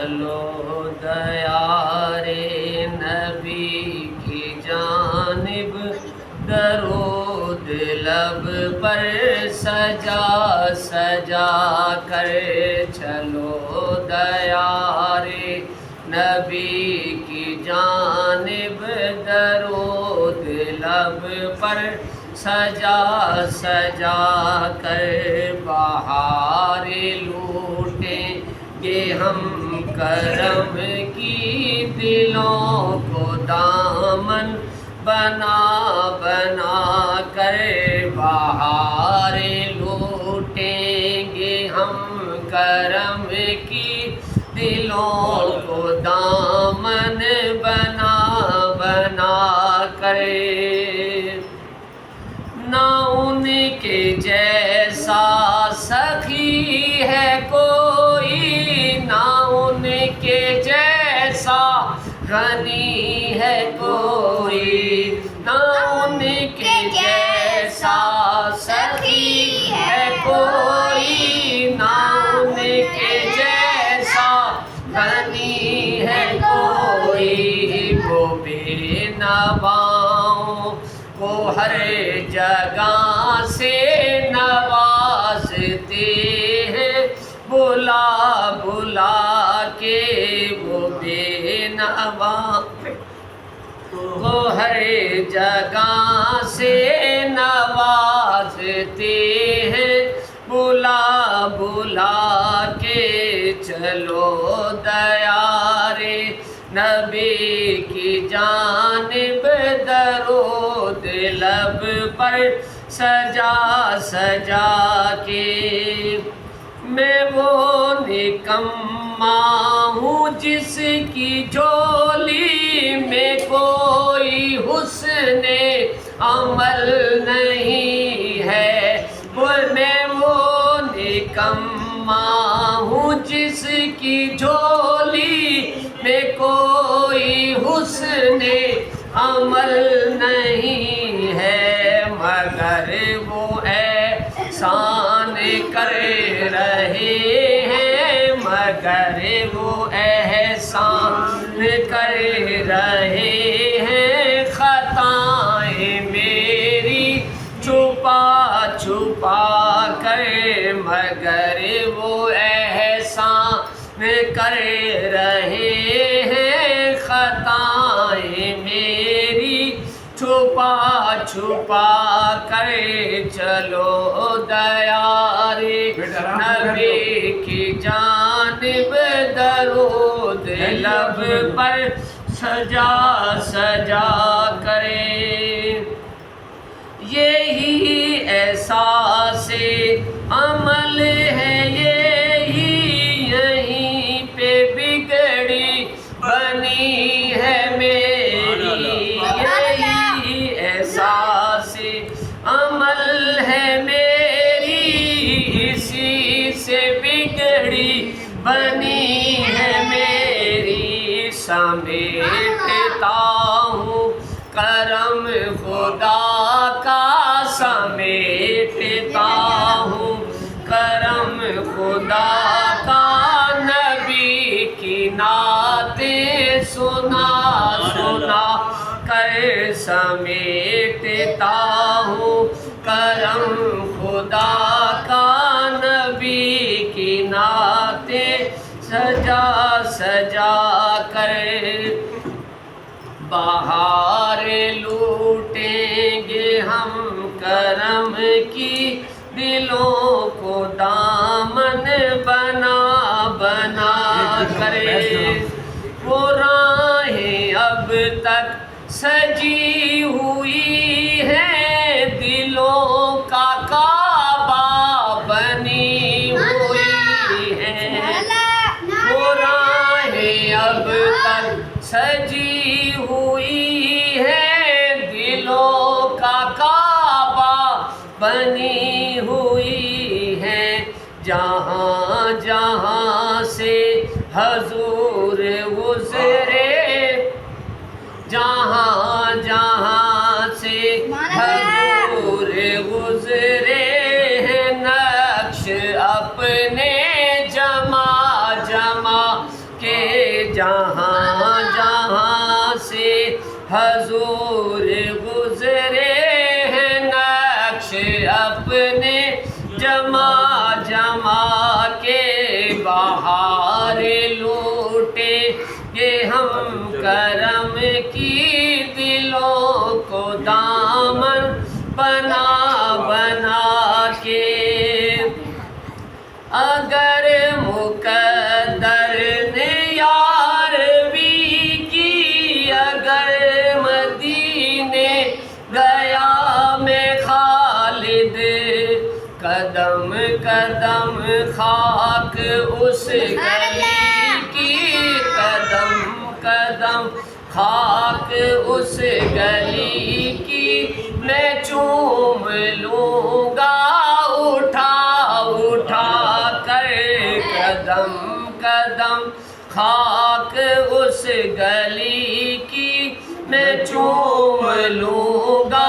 چلو دیار نبی کی جانب، درود لب پر سجا سجا کر چلو دیار نبی کی جانب، درود لب پر سجا سجا کر بہار لوٹیں گے ہم کرم کی، دلوں کو دامن بنا بنا کر بہار لوٹیں گے ہم کرم کی، دلوں کو دامن بنا بنا کر۔ نہ ان کے جیسا سخی ہے کوئی، نہ ان کے جیسا غنی ہے کوئی، نہ ان کے جیسا سخی ہے کوئی، نہ ان کے جیسا غنی ہے کوئی، وہ بے نواؤں کو ہر جگہ سے نوازتے ہیں، بلا بلا کے وہ بے نوا کو ہر جگہ سے نوازتے ہیں، بلا بلا کے چلو دیار نبی کی جانب، درود لب پر سجا سجا کے۔ میں وہ نکما ہوں جس کی جھولی میں کوئی حسن عمل نہیں ہے، میں وہ نکما ہوں جس کی جھولی میں کوئی حسن عمل نہیں ہے، مگر وہ احسان کر رہے ہیں، مگر وہ احسان کر رہے ہیں، خطائیں میری چھپا چھپا کر، مگر وہ احسان کر رہے ہیں، خطائیں میری چھپا چھپا کر چلو دیار نبی کی جانب، درود لب پر سجا سجا کرے۔ یہی احساس عمل ہے، یہیں پہ بگڑی بنی ہے میری، یہی احساس عمل ہے میری، اسی سے بگڑی بنی ہے میری، سمیٹتا ہوں کرم خدا کا، سمیٹتا ہوں کرم خدا کا، نبی کی نعتیں سنا سنا کر سمیٹتا ہوں کرم خدا کا، نبی کی نعتیں سجا سجا کر۔ بہار لوٹیں گے ہم کرم کی، دلوں کو دامن بنا بنا کرے، وہ راہیں اب تک سجی ہوئی ہے، دلوں کا کعبہ بنی ہوئی ہے، وہ راہیں اب تک سجی ہوئی ہے، دلوں کا کعبہ بنی ہوئی ہے، جہاں جہاں سے حضور گزرے، جہاں جہاں سے حضور گزرے ہیں، نقش اپنے جمع جمع کے حضور گزرے ہیں نقش اپنے جما جما کے، بہار لوٹیں گے ہم کرم کی، دلوں کو دامن بنا بنا کے۔ اگر مقدر نے یار بھی کی، اگر مدینے گیا میں خالد، قدم قدم خاک اس گلی کی، قدم قدم خاک اس گلی کی، میں چوم لوں گا اٹھا اٹھا کر، قدم قدم خاک اس گلی کی، میں چوم لوں گا